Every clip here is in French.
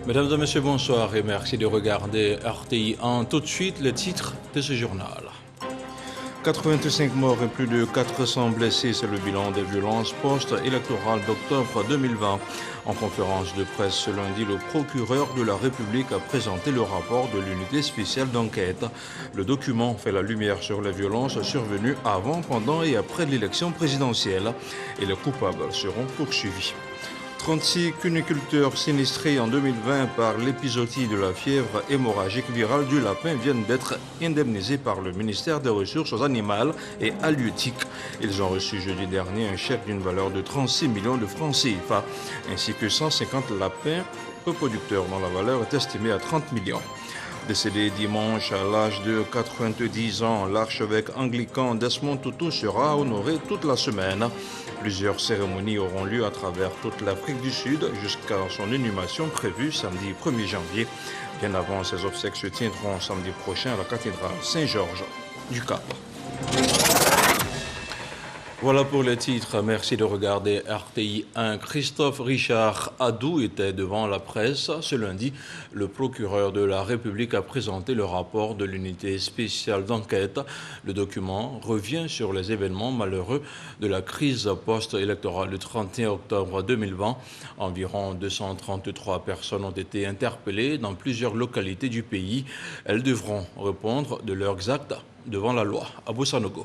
Mesdames et messieurs, bonsoir et merci de regarder RTI 1. Tout de suite, le titre de ce journal. 85 morts et plus de 400 blessés, c'est le bilan des violences post-électorales d'octobre 2020. En conférence de presse ce lundi, le procureur de la République a présenté le rapport de l'unité spéciale d'enquête. Le document fait la lumière sur les violences survenues avant, pendant et après l'élection présidentielle et les coupables seront poursuivis. 36 cuniculteurs sinistrés en 2020 par l'épizootie de la fièvre hémorragique virale du lapin viennent d'être indemnisés par le ministère des Ressources animales et halieutiques. Ils ont reçu jeudi dernier un chèque d'une valeur de 36 millions de francs CFA, ainsi que 150 lapins reproducteurs dont la valeur est estimée à 30 millions. Décédé dimanche à l'âge de 90 ans, l'archevêque anglican Desmond Tutu sera honoré toute la semaine. Plusieurs cérémonies auront lieu à travers toute l'Afrique du Sud jusqu'à son inhumation prévue samedi 1er janvier. Bien avant, ces obsèques se tiendront samedi prochain à la cathédrale Saint-Georges du Cap. Voilà pour les titres. Merci de regarder RTI 1. Christophe Richard Adou était devant la presse. Ce lundi, le procureur de la République a présenté le rapport de l'unité spéciale d'enquête. Le document revient sur les événements malheureux de la crise post-électorale du 31 octobre 2020. Environ 233 personnes ont été interpellées dans plusieurs localités du pays. Elles devront répondre de leurs actes devant la loi. Abou Sanogo.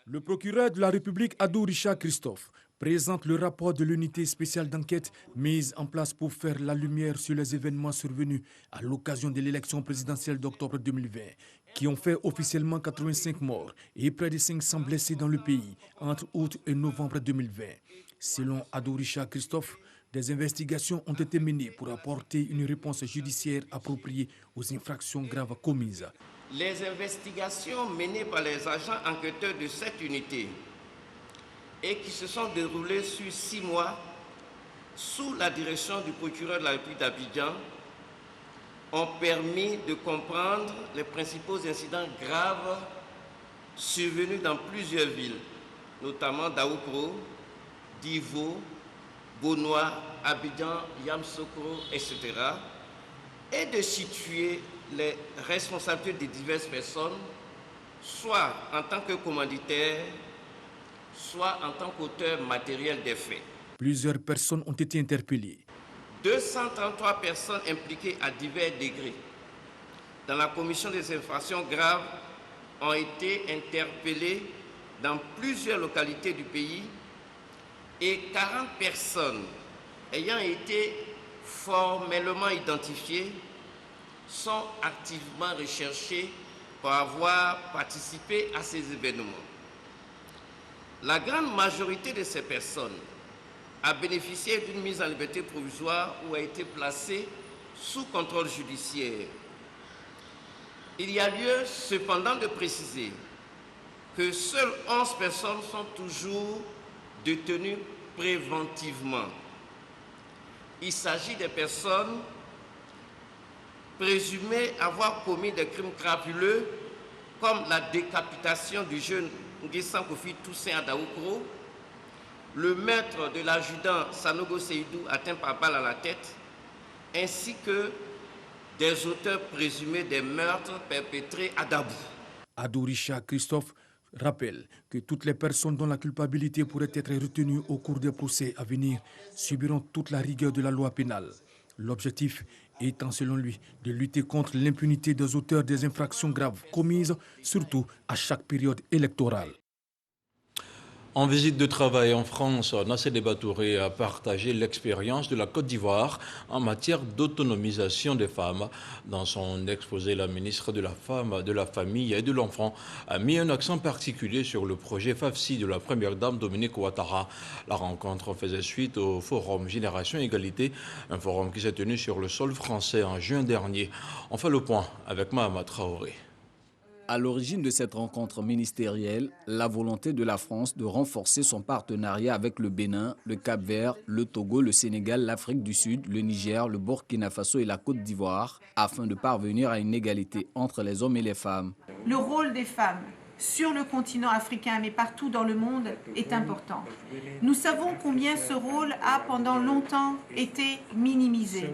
Le procureur de la République, Adou Richard Christophe, présente le rapport de l'unité spéciale d'enquête mise en place pour faire la lumière sur les événements survenus à l'occasion de l'élection présidentielle d'octobre 2020, qui ont fait officiellement 85 morts et près de 500 blessés dans le pays entre août et novembre 2020. Selon Adou Richard Christophe, des investigations ont été menées pour apporter une réponse judiciaire appropriée aux infractions graves commises. Les investigations menées par les agents enquêteurs de cette unité et qui se sont déroulées sur 6 mois sous la direction du procureur de la République d'Abidjan ont permis de comprendre les principaux incidents graves survenus dans plusieurs villes, notamment Daoukro, Divo, Bonois, Abidjan, Yamsoukro, etc., et de situer les responsabilités de diverses personnes, soit en tant que commanditaires, soit en tant qu'auteurs matériels des faits. Plusieurs personnes ont été interpellées. 233 personnes impliquées à divers degrés dans la commission des infractions graves ont été interpellées dans plusieurs localités du pays et 40 personnes ayant été formellement identifiées sont activement recherchés pour avoir participé à ces événements. La grande majorité de ces personnes a bénéficié d'une mise en liberté provisoire ou a été placée sous contrôle judiciaire. Il y a lieu cependant de préciser que seules 11 personnes sont toujours détenues préventivement. Il s'agit des personnes présumés avoir commis des crimes crapuleux comme la décapitation du jeune Nguessan Kofi Toussaint à Daoukro, le meurtre de l'adjudant Sanogo Seydou atteint par balle à la tête, ainsi que des auteurs présumés des meurtres perpétrés à Dabou. Adou Richard Christophe rappelle que toutes les personnes dont la culpabilité pourrait être retenue au cours des procès à venir subiront toute la rigueur de la loi pénale. L'objectif étant, selon lui, de lutter contre l'impunité des auteurs des infractions graves commises, surtout à chaque période électorale. En visite de travail en France, Nassé Batouré a partagé l'expérience de la Côte d'Ivoire en matière d'autonomisation des femmes. Dans son exposé, la ministre de la Femme, de la Famille et de l'Enfant a mis un accent particulier sur le projet FAFSI de la première dame Dominique Ouattara. La rencontre faisait suite au forum Génération Égalité, un forum qui s'est tenu sur le sol français en juin dernier. On fait le point avec Mahama Traoré. À l'origine de cette rencontre ministérielle, la volonté de la France de renforcer son partenariat avec le Bénin, le Cap-Vert, le Togo, le Sénégal, l'Afrique du Sud, le Niger, le Burkina Faso et la Côte d'Ivoire, afin de parvenir à une égalité entre les hommes et les femmes. Le rôle des femmes sur le continent africain, mais partout dans le monde, est important. Nous savons combien ce rôle a pendant longtemps été minimisé.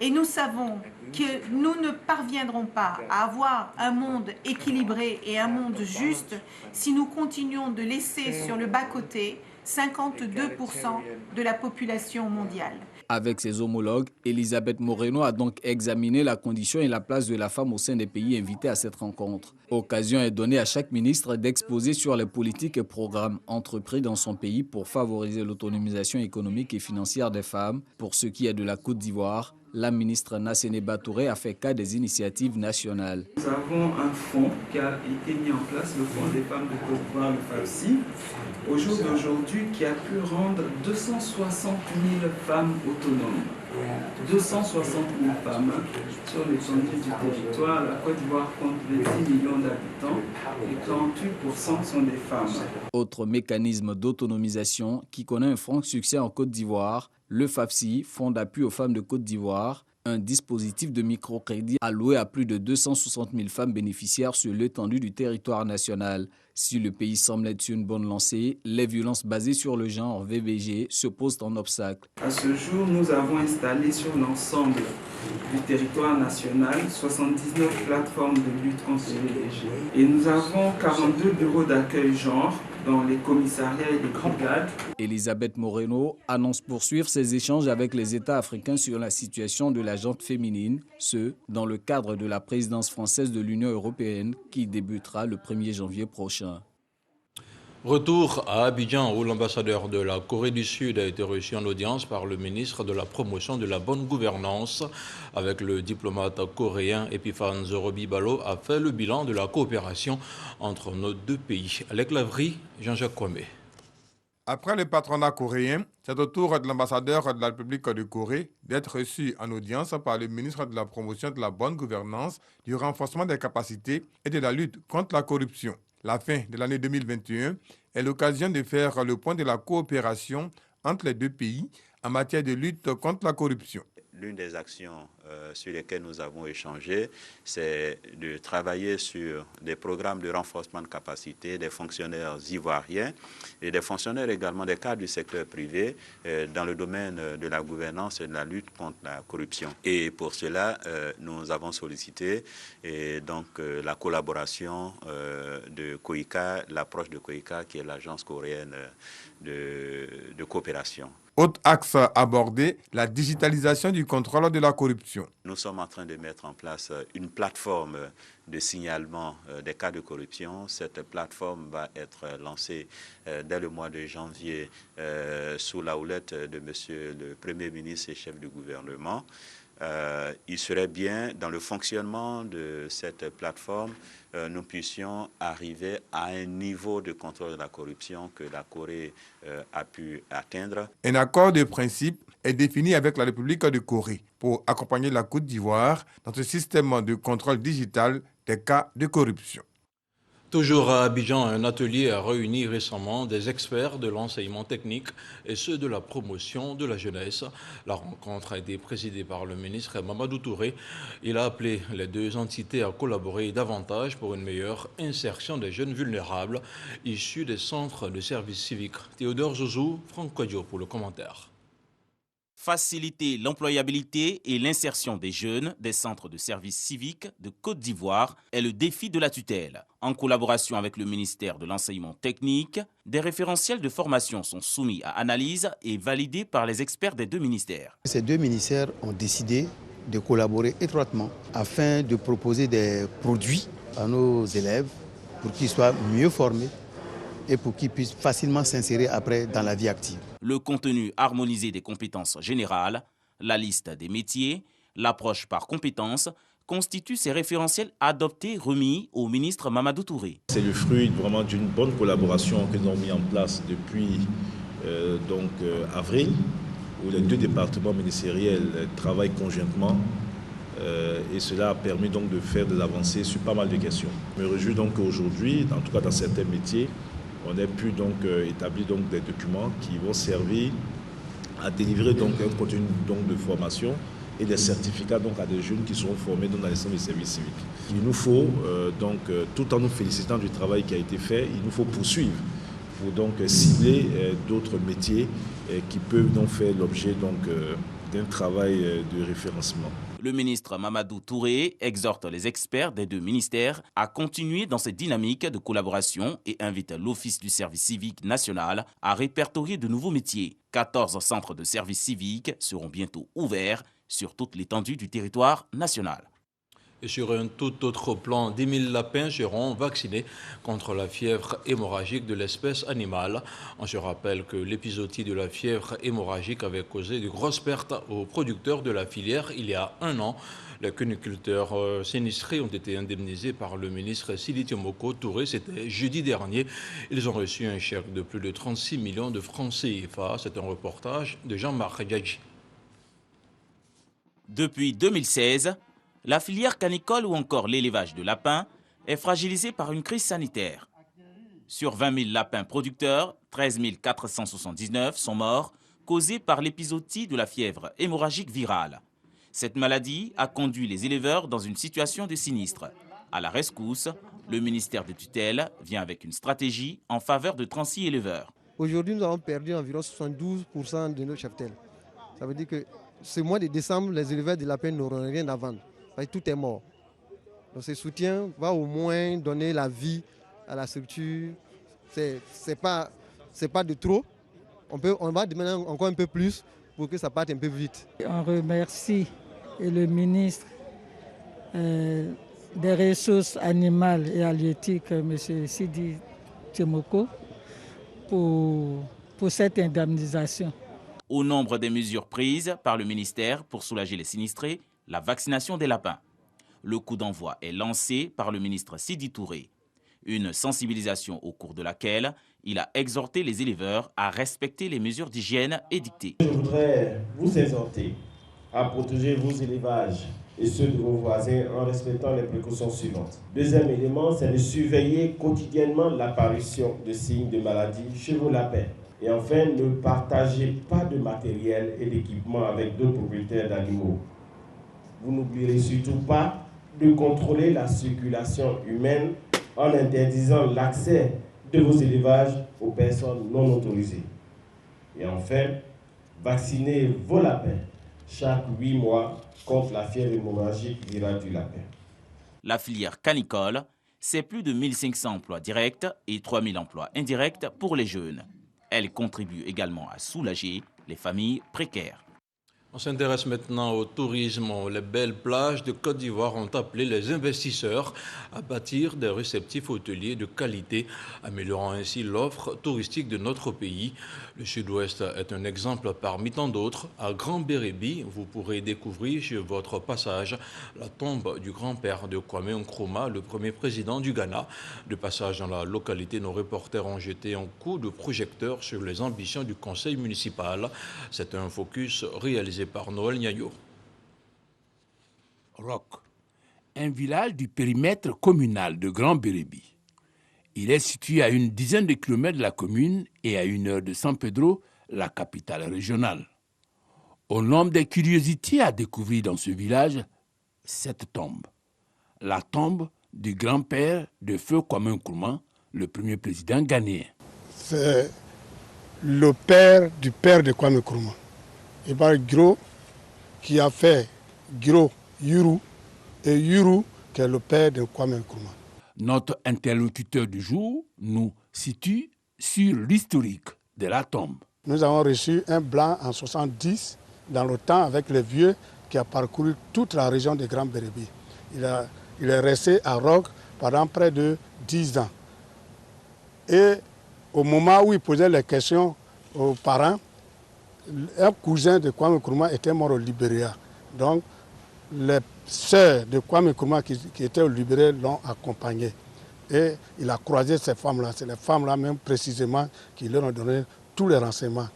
Et nous savons que nous ne parviendrons pas à avoir un monde équilibré et un monde juste si nous continuons de laisser sur le bas-côté 52% de la population mondiale. Avec ses homologues, Elisabeth Moreno a donc examiné la condition et la place de la femme au sein des pays invités à cette rencontre. Occasion est donnée à chaque ministre d'exposer sur les politiques et programmes entrepris dans son pays pour favoriser l'autonomisation économique et financière des femmes. Pour ce qui est de la Côte d'Ivoire, la ministre Nassene Batouré a fait cas des initiatives nationales. Nous avons un fonds qui a été mis en place, le Fonds des femmes de Côte d'Ivoire, le FAFSI, au jour d'aujourd'hui, qui a pu rendre 260 000 femmes autonomes. 260 000 femmes sur l'étendue du territoire. La Côte d'Ivoire compte 26 millions d'habitants et 38% sont des femmes. Autre mécanisme d'autonomisation qui connaît un franc succès en Côte d'Ivoire, le FAFSI, Fonds d'appui aux femmes de Côte d'Ivoire, un dispositif de microcrédit alloué à plus de 260 000 femmes bénéficiaires sur l'étendue du territoire national. Si le pays semble être sur une bonne lancée, les violences basées sur le genre VBG se posent en obstacle. À ce jour, nous avons installé sur l'ensemble du territoire national 79 plateformes de lutte contre les VBG. Et nous avons 42 bureaux d'accueil genre dans les commissariats et les brigades. Elisabeth Moreno annonce poursuivre ses échanges avec les États africains sur la situation de la gente féminine, ce dans le cadre de la présidence française de l'Union européenne qui débutera le 1er janvier prochain. Retour à Abidjan où l'ambassadeur de la Corée du Sud a été reçu en audience par le ministre de la Promotion de la Bonne Gouvernance. Avec le diplomate coréen Epiphan Zorobi-Balo a fait le bilan de la coopération entre nos deux pays. Avec Lavry, Jean-Jacques Kwame. Après le patronat coréen, c'est au tour de l'ambassadeur de la République de Corée d'être reçu en audience par le ministre de la Promotion de la Bonne Gouvernance, du renforcement des capacités et de la lutte contre la corruption. La fin de l'année 2021 est l'occasion de faire le point de la coopération entre les deux pays en matière de lutte contre la corruption. L'une des actions sur lesquelles nous avons échangé, c'est de travailler sur des programmes de renforcement de capacité des fonctionnaires ivoiriens et des fonctionnaires également des cadres du secteur privé dans le domaine de la gouvernance et de la lutte contre la corruption. Et pour cela, nous avons sollicité la collaboration de COICA, l'approche de COICA qui est l'agence coréenne de coopération. Autre axe abordé, la digitalisation du contrôle de la corruption. Nous sommes en train de mettre en place une plateforme de signalement des cas de corruption. Cette plateforme va être lancée dès le mois de janvier sous la houlette de Monsieur le Premier ministre et chef du gouvernement. Il serait bien, dans le fonctionnement de cette plateforme, nous puissions arriver à un niveau de contrôle de la corruption que la Corée a pu atteindre. Un accord de principe est défini avec la République de Corée pour accompagner la Côte d'Ivoire dans ce système de contrôle digital des cas de corruption. Toujours à Abidjan, un atelier a réuni récemment des experts de l'enseignement technique et ceux de la promotion de la jeunesse. La rencontre a été présidée par le ministre Mamadou Touré. Il a appelé les deux entités à collaborer davantage pour une meilleure insertion des jeunes vulnérables issus des centres de services civiques. Théodore Zouzou, Franck Kodjo pour le commentaire. Faciliter l'employabilité et l'insertion des jeunes des centres de services civiques de Côte d'Ivoire est le défi de la tutelle. En collaboration avec le ministère de l'Enseignement technique, des référentiels de formation sont soumis à analyse et validés par les experts des deux ministères. Ces deux ministères ont décidé de collaborer étroitement afin de proposer des produits à nos élèves pour qu'ils soient mieux formés et pour qu'ils puissent facilement s'insérer après dans la vie active. Le contenu harmonisé des compétences générales, la liste des métiers, l'approche par compétences constituent ces référentiels adoptés remis au ministre Mamadou Touré. C'est le fruit vraiment d'une bonne collaboration que nous avons mis en place depuis avril, où les deux départements ministériels travaillent conjointement. Et cela a permis donc de faire des avancées sur pas mal de questions. Je me réjouis donc qu'aujourd'hui, en tout cas dans certains métiers, on a pu donc établir donc des documents qui vont servir à délivrer donc un contenu donc de formation et des certificats donc, à des jeunes qui seront formés dans les centres de services civiques. Il nous faut, tout en nous félicitant du travail qui a été fait, il nous faut poursuivre pour donc cibler d'autres métiers qui peuvent donc faire l'objet d'un travail de référencement. Le ministre Mamadou Touré exhorte les experts des deux ministères à continuer dans cette dynamique de collaboration et invite l'Office du service civique national à répertorier de nouveaux métiers. 14 centres de service civique seront bientôt ouverts sur toute l'étendue du territoire national. Et sur un tout autre plan, 10 000 lapins seront vaccinés contre la fièvre hémorragique de l'espèce animale. On se rappelle que l'épizootie de la fièvre hémorragique avait causé de grosses pertes aux producteurs de la filière il y a 1 an. Les cuniculteurs sinistrés ont été indemnisés par le ministre Sidi Temoko Touré. C'était jeudi dernier. Ils ont reçu un chèque de plus de 36 millions de francs CFA. C'est un reportage de Jean-Marc Diadji. Depuis 2016, la filière canicole ou encore l'élevage de lapins est fragilisée par une crise sanitaire. Sur 20 000 lapins producteurs, 13 479 sont morts, causés par l'épizootie de la fièvre hémorragique virale. Cette maladie a conduit les éleveurs dans une situation de sinistre. À la rescousse, le ministère de tutelle vient avec une stratégie en faveur de 36 éleveurs. Aujourd'hui, nous avons perdu environ 72% de nos cheptels. Ça veut dire que ce mois de décembre, les éleveurs de lapins n'auront rien à vendre. Tout est mort. Donc ce soutien va au moins donner la vie à la structure. C'est pas de trop. On va demander encore un peu plus pour que ça parte un peu vite. On remercie le ministre des Ressources animales et halieutiques, M. Sidi Temoko, pour cette indemnisation. Au nombre des mesures prises par le ministère pour soulager les sinistrés, la vaccination des lapins. Le coup d'envoi est lancé par le ministre Sidi Touré. Une sensibilisation au cours de laquelle il a exhorté les éleveurs à respecter les mesures d'hygiène édictées. Je voudrais vous exhorter à protéger vos élevages et ceux de vos voisins en respectant les précautions suivantes. Deuxième élément, c'est de surveiller quotidiennement l'apparition de signes de maladie chez vos lapins. Et enfin, ne partagez pas de matériel et d'équipement avec d'autres propriétaires d'animaux. Vous n'oublierez surtout pas de contrôler la circulation humaine en interdisant l'accès de vos élevages aux personnes non autorisées. Et enfin, vaccinez vos lapins chaque 8 mois contre la fièvre hémorragique virale du lapin. La filière canicole, c'est plus de 1500 emplois directs et 3000 emplois indirects pour les jeunes. Elle contribue également à soulager les familles précaires. On s'intéresse maintenant au tourisme. Les belles plages de Côte d'Ivoire ont appelé les investisseurs à bâtir des réceptifs hôteliers de qualité, améliorant ainsi l'offre touristique de notre pays. Le Sud-Ouest est un exemple parmi tant d'autres. À Grand Bérébi, vous pourrez découvrir sur votre passage la tombe du grand-père de Kwame Nkrumah, le premier président du Ghana. De passage dans la localité, nos reporters ont jeté un coup de projecteur sur les ambitions du conseil municipal. C'est un focus réalisé par Noël Niayo. Roc, un village du périmètre communal de Grand Bérébi. Il est situé à une dizaine de kilomètres de la commune et à 1 heure de San Pedro, la capitale régionale. Au nombre des curiosités à découvrir dans ce village, cette tombe. La tombe du grand-père de feu Kwame Nkrumah, le premier président ghanéen. C'est le père du père de Kwame Nkrumah. Et par Gro, qui a fait Gro Yuru, et Yuru, qui est le père de Kwame Nkrumah. Notre interlocuteur du jour nous situe sur l'historique de la tombe. Nous avons reçu un blanc en 70, dans le temps, avec les vieux, qui a parcouru toute la région de Grand Bérébi. Il est resté à Rogue pendant près de 10 ans. Et au moment où il posait les questions aux parents, un cousin de Kwame Nkrumah était mort au Libéria. Donc, les sœurs de Kwame Nkrumah qui étaient au Libéria l'ont accompagné. Et il a croisé ces femmes-là. C'est les femmes-là même précisément qui leur ont donné tous les renseignements.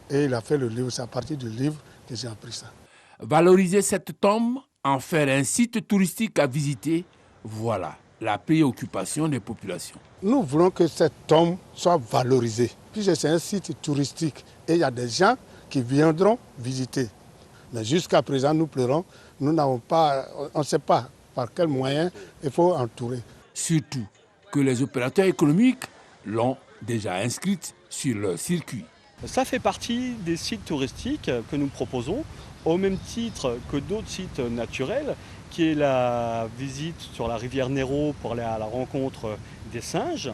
Et il a fait le livre. C'est à partir du livre que j'ai appris ça. Valoriser cette tombe, en faire un site touristique à visiter, voilà la préoccupation des populations. Nous voulons que cette tombe soit valorisée. Puis c'est un site touristique et il y a des gens qui viendront visiter. Mais jusqu'à présent, nous pleurons. Nous n'avons pas, on ne sait pas par quels moyens il faut entourer. Surtout que les opérateurs économiques l'ont déjà inscrite sur leur circuit. Ça fait partie des sites touristiques que nous proposons, au même titre que d'autres sites naturels, qui est la visite sur la rivière Néro pour aller à la rencontre des singes,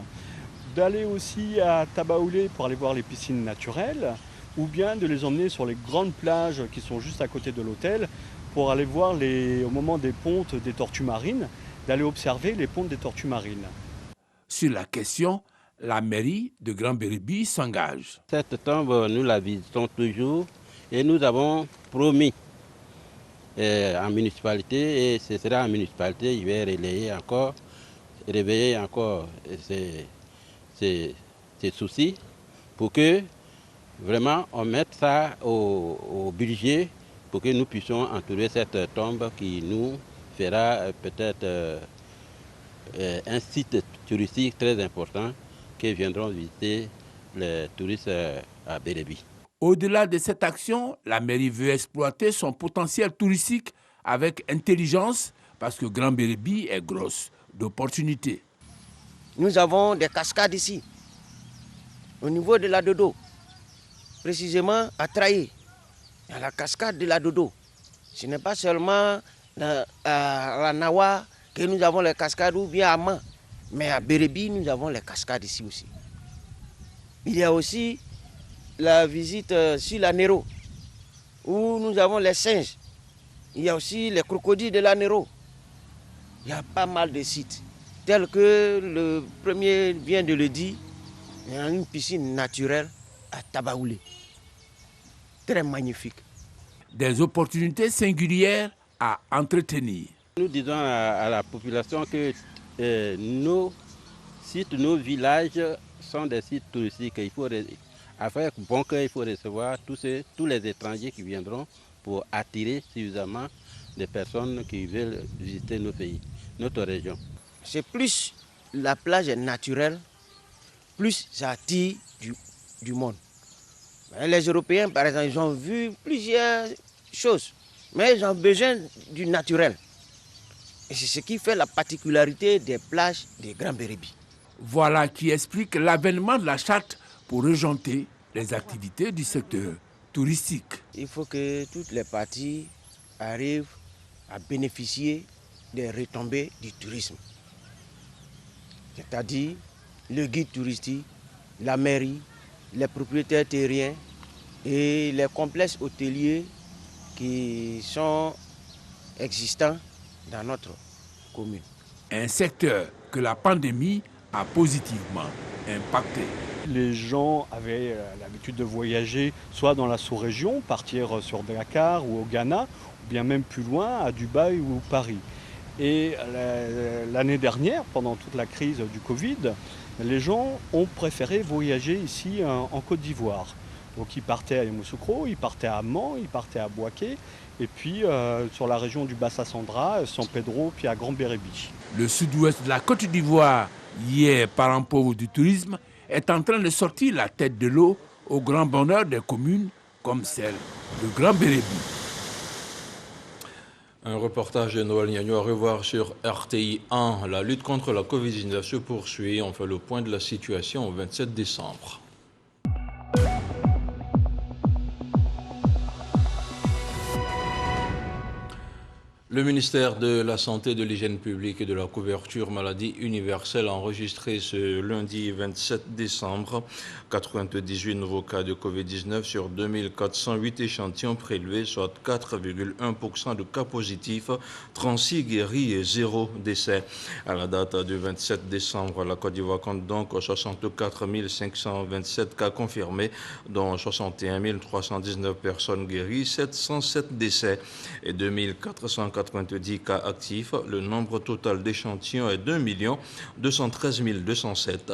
d'aller aussi à Tabaoulé pour aller voir les piscines naturelles, ou bien de les emmener sur les grandes plages qui sont juste à côté de l'hôtel pour aller voir au moment des pontes des tortues marines, d'aller observer les pontes des tortues marines. Sur la question, la mairie de Grand Bérébi s'engage. Cette tombe, nous la visitons toujours et nous avons promis en municipalité, et ce sera en municipalité, je vais réveiller encore ces soucis pour que vraiment on mette ça au budget pour que nous puissions entourer cette tombe qui nous fera peut-être un site touristique très important qui viendront visiter les touristes à Bérébi. Au-delà de cette action, la mairie veut exploiter son potentiel touristique avec intelligence parce que Grand Bérébi est grosse d'opportunités. Nous avons des cascades ici, au niveau de la Dodo, précisément à Traillé. Il y a la cascade de la Dodo. Ce n'est pas seulement à la Nawa que nous avons les cascades ou bien à Man, mais à Bérébi, nous avons les cascades ici aussi. Il y a aussi la visite sur la Néro, où nous avons les singes. Il y a aussi les crocodiles de la Néro. Il y a pas mal de sites, tels que le premier vient de le dire, il y a une piscine naturelle à Tabaoulé. Très magnifique. Des opportunités singulières à entretenir. Nous disons à la population que nos sites, nos villages sont des sites touristiques. Il faut il faut recevoir tous les étrangers qui viendront pour attirer suffisamment de personnes qui veulent visiter nos pays, notre région. C'est plus la plage est naturelle, plus ça attire du monde. Les Européens, par exemple, ils ont vu plusieurs choses, mais ils ont besoin du naturel. Et c'est ce qui fait la particularité des plages des Grand Bérébi. Voilà qui explique l'avènement de la charte pour régenter les activités du secteur touristique. Il faut que toutes les parties arrivent à bénéficier des retombées du tourisme. C'est-à-dire le guide touristique, la mairie, les propriétaires terriens et les complexes hôteliers qui sont existants dans notre commune. Un secteur que la pandémie a positivement impacté. Les gens avaient l'habitude de voyager soit dans la sous-région, partir sur Dakar ou au Ghana, ou bien même plus loin, à Dubaï ou Paris. Et l'année dernière, pendant toute la crise du Covid, les gens ont préféré voyager ici en Côte d'Ivoire. Donc ils partaient à Yamoussoukro, ils partaient à Man, ils partaient à Bouaké, et puis sur la région du Bassa-Sandra, San Pedro, puis à Grand Bérébi. Le sud-ouest de la Côte d'Ivoire, hier parent pauvre du tourisme, est en train de sortir la tête de l'eau au grand bonheur des communes comme celle de Grand Bérébi. Un reportage de Noël Niagno à revoir sur RTI 1. La lutte contre la Covid-19 se poursuit. On fait le point de la situation au 27 décembre. Le ministère de la Santé, de l'Hygiène publique et de la couverture maladie universelle a enregistré ce lundi 27 décembre 98 nouveaux cas de Covid-19 sur 2408 échantillons prélevés, soit 4,1% de cas positifs, 36 guéris et 0 décès. À la date du 27 décembre, la Côte d'Ivoire compte donc 64 527 cas confirmés, dont 61 319 personnes guéries, 707 décès et 2480 290 cas actifs. Le nombre total d'échantillons est d'1 213 207.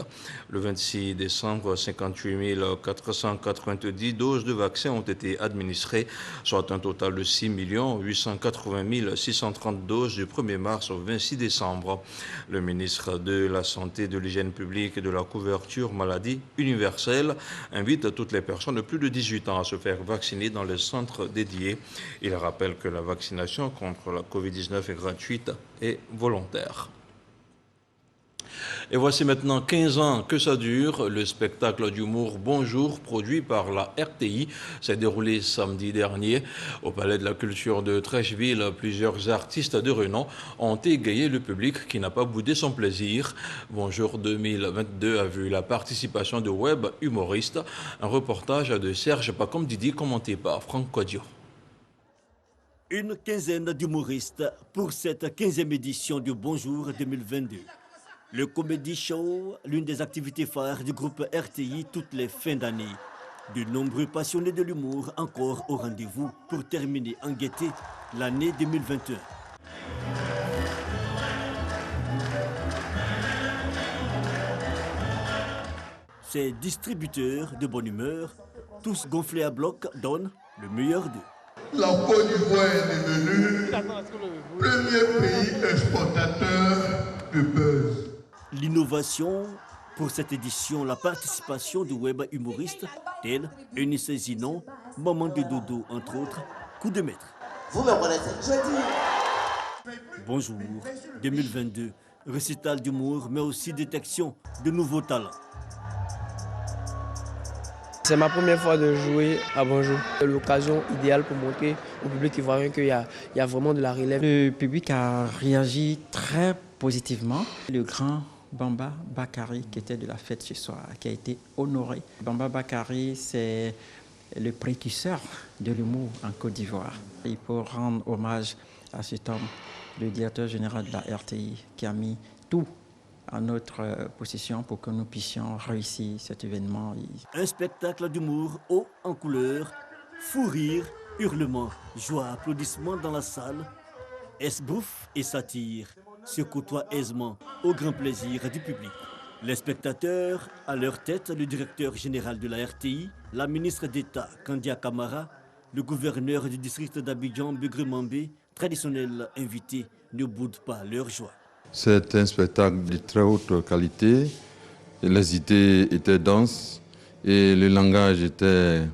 Le 26 décembre, 58 490 doses de vaccins ont été administrées, soit un total de 6 880 630 doses du 1er mars au 26 décembre. Le ministre de la Santé, de l'Hygiène publique et de la couverture maladie universelle invite toutes les personnes de plus de 18 ans à se faire vacciner dans les centres dédiés. Il rappelle que la vaccination contre la Covid-19 est gratuite et volontaire. Et voici maintenant 15 ans que ça dure. Le spectacle d'humour Bonjour, produit par la RTI, s'est déroulé samedi dernier au Palais de la Culture de Trècheville. Plusieurs artistes de renom ont égayé le public qui n'a pas boudé son plaisir. Bonjour 2022 a vu la participation de web humoristes. Un reportage de Serge Pacom Didi commenté par Franck Codio. Une quinzaine d'humoristes pour cette 15e édition du Bonjour 2022. Le Comedy Show, l'une des activités phares du groupe RTI toutes les fins d'année. De nombreux passionnés de l'humour encore au rendez-vous pour terminer en gaieté l'année 2021. Ces distributeurs de bonne humeur, tous gonflés à bloc, donnent le meilleur d'eux. La Côte d'Ivoire est devenue premier pays exportateur de buzz. L'innovation pour cette édition, la participation de web humoristes tels Eunice Zinon, Maman de Dodo, entre autres, coup de maître. Vous me connaissez, je dis. Bonjour 2022, récital d'humour, mais aussi détection de nouveaux talents. C'est ma première fois de jouer à Bonjour. C'est l'occasion idéale pour montrer au public ivoirien qu'il y a vraiment de la relève. Le public a réagi très positivement. Le grand Bamba Bakari, qui était de la fête ce soir, qui a été honoré. Bamba Bakari, c'est le précurseur de l'humour en Côte d'Ivoire. Il faut rendre hommage à cet homme, le directeur général de la RTI, qui a mis tout à notre possession pour que nous puissions réussir cet événement. Un spectacle d'humour haut en couleur, fou rire, hurlements, joie, applaudissements dans la salle, esbrouf et satire se côtoient aisément au grand plaisir du public. Les spectateurs, à leur tête, le directeur général de la RTI, la ministre d'État Kandia Kamara, le gouverneur du district d'Abidjan Begré Mambé, traditionnels invités, ne boudent pas leur joie. C'est un spectacle de très haute qualité. Les idées étaient denses et le langage était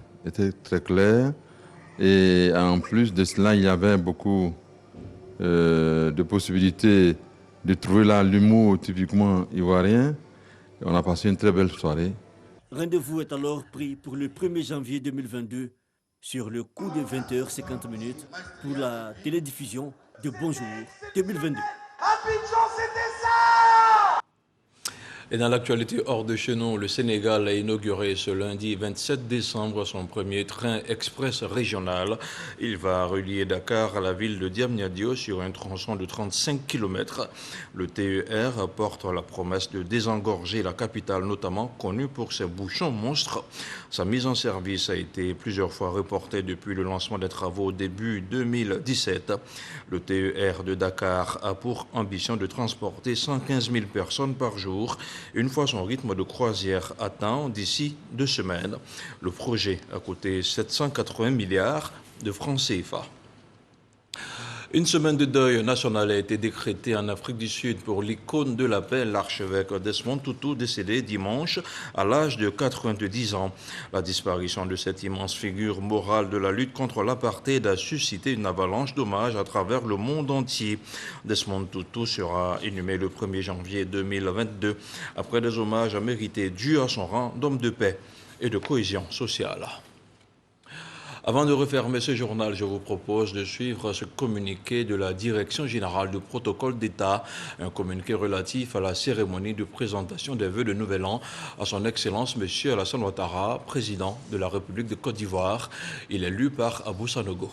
très clair. Et en plus de cela, il y avait beaucoup de possibilités de trouver là l'humour typiquement ivoirien. Et on a passé une très belle soirée. Rendez-vous est alors pris pour le 1er janvier 2022 sur le coup de 20h50 pour la télédiffusion de Bonjour 2022. Et dans l'actualité hors de chez nous, le Sénégal a inauguré ce lundi 27 décembre son premier train express régional. Il va relier Dakar à la ville de Diamniadio sur un tronçon de 35 km. Le TER porte la promesse de désengorger la capitale, notamment connue pour ses bouchons monstres. Sa mise en service a été plusieurs fois reportée depuis le lancement des travaux début 2017. Le TER de Dakar a pour ambition de transporter 115 000 personnes par jour, une fois son rythme de croisière atteint d'ici 2 semaines. Le projet a coûté 780 milliards de francs CFA. Une semaine de deuil national a été décrétée en Afrique du Sud pour l'icône de la paix, l'archevêque Desmond Tutu, décédé dimanche à l'âge de 90 ans. La disparition de cette immense figure morale de la lutte contre l'apartheid a suscité une avalanche d'hommages à travers le monde entier. Desmond Tutu sera inhumé le 1er janvier 2022 après des hommages mérités dus à son rang d'homme de paix et de cohésion sociale. Avant de refermer ce journal, je vous propose de suivre ce communiqué de la Direction générale du protocole d'État, un communiqué relatif à la cérémonie de présentation des vœux de Nouvel An à son Excellence M. Alassane Ouattara, président de la République de Côte d'Ivoire. Il est lu par Abou Sanogo.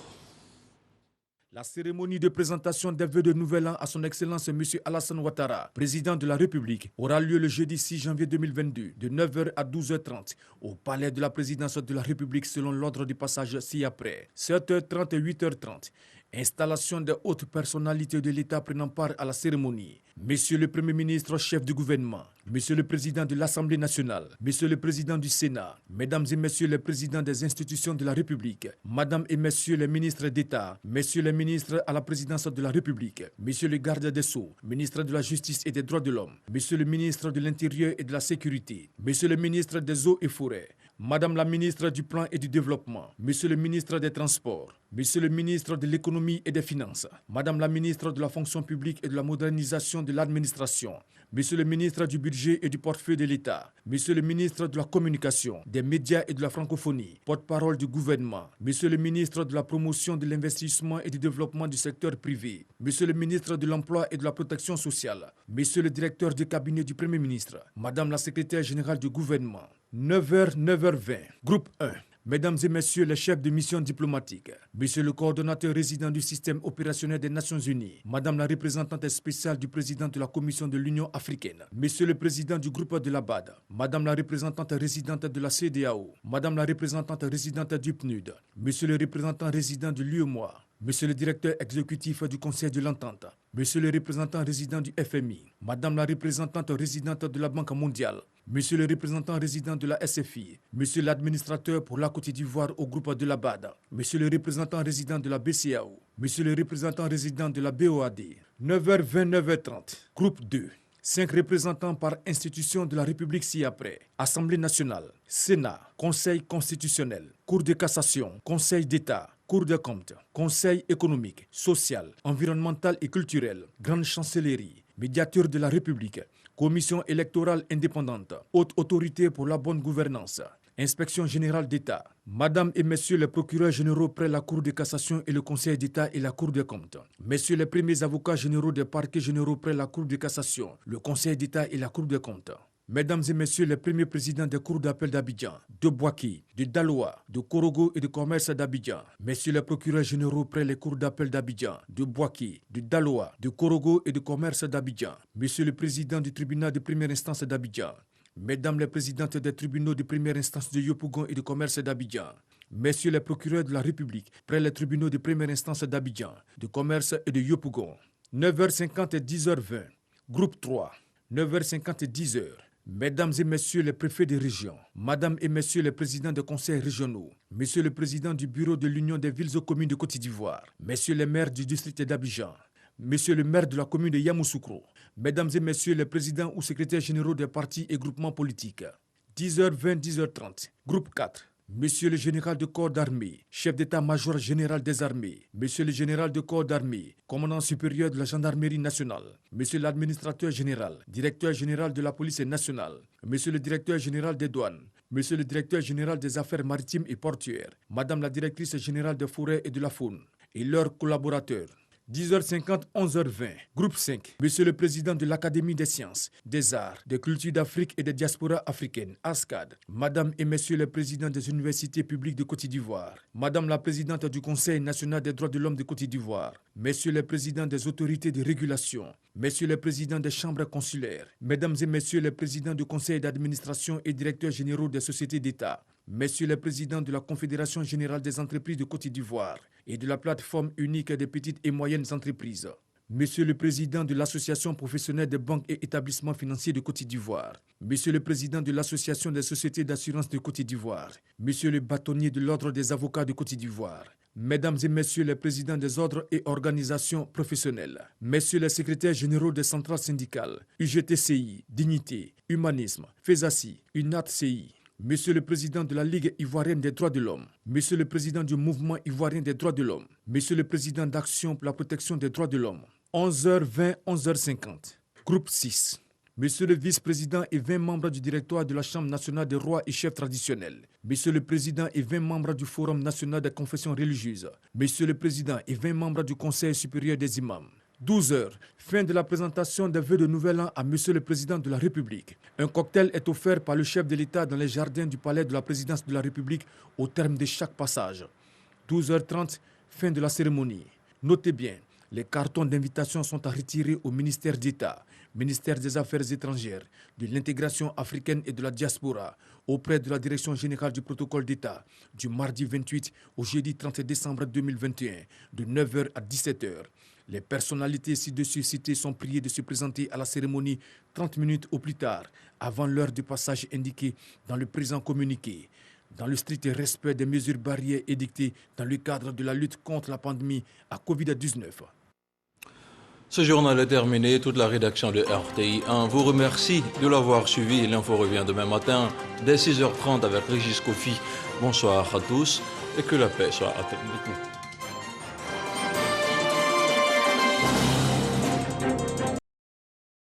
La cérémonie de présentation des vœux de Nouvel An à son Excellence M. Alassane Ouattara, président de la République, aura lieu le jeudi 6 janvier 2022 de 9h à 12h30 au palais de la présidence de la République selon l'ordre du passage ci-après. 7h30 et 8h30. Installation des hautes personnalités de l'État prenant part à la cérémonie. Monsieur le Premier ministre, chef du gouvernement, Monsieur le Président de l'Assemblée nationale, Monsieur le Président du Sénat, Mesdames et Messieurs les Présidents des institutions de la République, Madame et Messieurs les ministres d'État, Messieurs les ministres à la présidence de la République, Monsieur le garde des Sceaux, ministre de la Justice et des Droits de l'Homme, Monsieur le ministre de l'Intérieur et de la Sécurité, Monsieur le ministre des Eaux et Forêts, Madame la ministre du Plan et du Développement, Monsieur le ministre des Transports, Monsieur le ministre de l'Économie et des Finances, Madame la ministre de la Fonction publique et de la modernisation de l'administration, Monsieur le ministre du Budget et du Portefeuille de l'État, Monsieur le ministre de la Communication, des Médias et de la Francophonie, porte-parole du gouvernement, Monsieur le ministre de la Promotion de l'investissement et du développement du secteur privé, Monsieur le ministre de l'Emploi et de la Protection sociale, Monsieur le directeur du cabinet du Premier ministre, Madame la secrétaire générale du gouvernement. 9h, 9h20, groupe 1. Mesdames et Messieurs les chefs de mission diplomatique, Monsieur le coordonnateur résident du système opérationnel des Nations Unies, Madame la représentante spéciale du président de la Commission de l'Union africaine, Monsieur le président du groupe de la BAD, Madame la représentante résidente de la CEDEAO, Madame la représentante résidente du PNUD, Monsieur le représentant résident de l'UEMOA, Monsieur le directeur exécutif du Conseil de l'Entente, Monsieur le représentant résident du FMI, Madame la représentante résidente de la Banque mondiale, Monsieur le représentant résident de la SFI, Monsieur l'administrateur pour la Côte d'Ivoire au groupe de la BAD, Monsieur le représentant résident de la BCAO, Monsieur le représentant résident de la BOAD. 9h20, 9h30, groupe 2. 5 représentants par institution de la République ci-après. Assemblée nationale, Sénat, Conseil constitutionnel, Cour de cassation, Conseil d'État, Cour des comptes, Conseil économique, social, environnemental et culturel, Grande chancellerie, Médiateur de la République, Commission électorale indépendante, Haute autorité pour la bonne gouvernance, Inspection générale d'État, Madame et Messieurs les procureurs généraux près la Cour de cassation et le Conseil d'État et la Cour des comptes, Messieurs les premiers avocats généraux des parquets généraux près la Cour de cassation, le Conseil d'État et la Cour des comptes, Mesdames et Messieurs les premiers présidents des cours d'appel d'Abidjan, de Bouaki, de Daloa, de Korogo et de commerce d'Abidjan, Messieurs les procureurs généraux près les cours d'appel d'Abidjan, de Bouaki, de Daloa, de Korogo et de commerce d'Abidjan, Monsieur le président du tribunal de première instance d'Abidjan, Mesdames les présidentes des tribunaux de première instance de Yopougon et de commerce d'Abidjan, Messieurs les procureurs de la République près les tribunaux de première instance d'Abidjan, de commerce et de Yopougon. 9h50 et 10h20, groupe 3, 9h50 et 10h. Mesdames et Messieurs les préfets de région, Madame et Messieurs les présidents des conseils régionaux, Monsieur le président du bureau de l'Union des villes et communes de Côte d'Ivoire, Messieurs les maires du district d'Abidjan, Monsieur le maire de la commune de Yamoussoukro, Mesdames et Messieurs les présidents ou secrétaires généraux des partis et groupements politiques. 10h20, 10h30, groupe 4. Monsieur le général de corps d'armée, chef d'état-major général des armées, Monsieur le général de corps d'armée, commandant supérieur de la gendarmerie nationale, Monsieur l'administrateur général, directeur général de la police nationale, Monsieur le directeur général des douanes, Monsieur le directeur général des affaires maritimes et portuaires, Madame la directrice générale des forêts et de la faune, et leurs collaborateurs. 10h50, 11h20, groupe 5, Monsieur le Président de l'Académie des sciences, des arts, des cultures d'Afrique et des diasporas africaines, ASCAD, Madame et Messieurs les Présidents des universités publiques de Côte d'Ivoire, Madame la Présidente du Conseil national des droits de l'homme de Côte d'Ivoire, Messieurs les Présidents des autorités de régulation, Messieurs les Présidents des chambres consulaires, Mesdames et Messieurs les Présidents du Conseil d'administration et directeurs généraux des sociétés d'État, Messieurs les Présidents de la Confédération générale des entreprises de Côte d'Ivoire et de la plateforme unique des petites et moyennes entreprises, Monsieur le Président de l'Association professionnelle des banques et établissements financiers de Côte d'Ivoire, Monsieur le Président de l'Association des sociétés d'assurance de Côte d'Ivoire, Monsieur le bâtonnier de l'Ordre des avocats de Côte d'Ivoire, Mesdames et Messieurs les présidents des ordres et organisations professionnelles, Messieurs les secrétaires généraux des centrales syndicales, UGTCI, Dignité, Humanisme, FESACI, UNATCI, Monsieur le Président de la Ligue ivoirienne des droits de l'homme, Monsieur le Président du Mouvement ivoirien des droits de l'homme, Monsieur le Président d'Action pour la protection des droits de l'homme. 11h20, 11h50. Groupe 6. Monsieur le Vice-président et 20 membres du directoire de la Chambre nationale des rois et chefs traditionnels, Monsieur le Président et 20 membres du Forum national des confessions religieuses, Monsieur le Président et 20 membres du Conseil supérieur des imams. 12h, fin de la présentation des vœux de nouvel an à Monsieur le Président de la République. Un cocktail est offert par le chef de l'État dans les jardins du palais de la présidence de la République au terme de chaque passage. 12h30, fin de la cérémonie. Notez bien, Les cartons d'invitation sont à retirer au ministère d'État, ministère des Affaires étrangères, de l'intégration africaine et de la diaspora, auprès de la Direction générale du protocole d'État, du mardi 28 au jeudi 30 décembre 2021, de 9h à 17h. Les personnalités ci-dessus citées sont priées de se présenter à la cérémonie 30 minutes au plus tard, avant l'heure du passage indiquée dans le présent communiqué, dans le strict respect des mesures barrières édictées dans le cadre de la lutte contre la pandémie à Covid-19. Ce journal est terminé. Toute la rédaction de RTI 1 vous remercie de l'avoir suivi. L'info revient demain matin dès 6h30 avec Régis Kofi. Bonsoir à tous et que la paix soit à tous.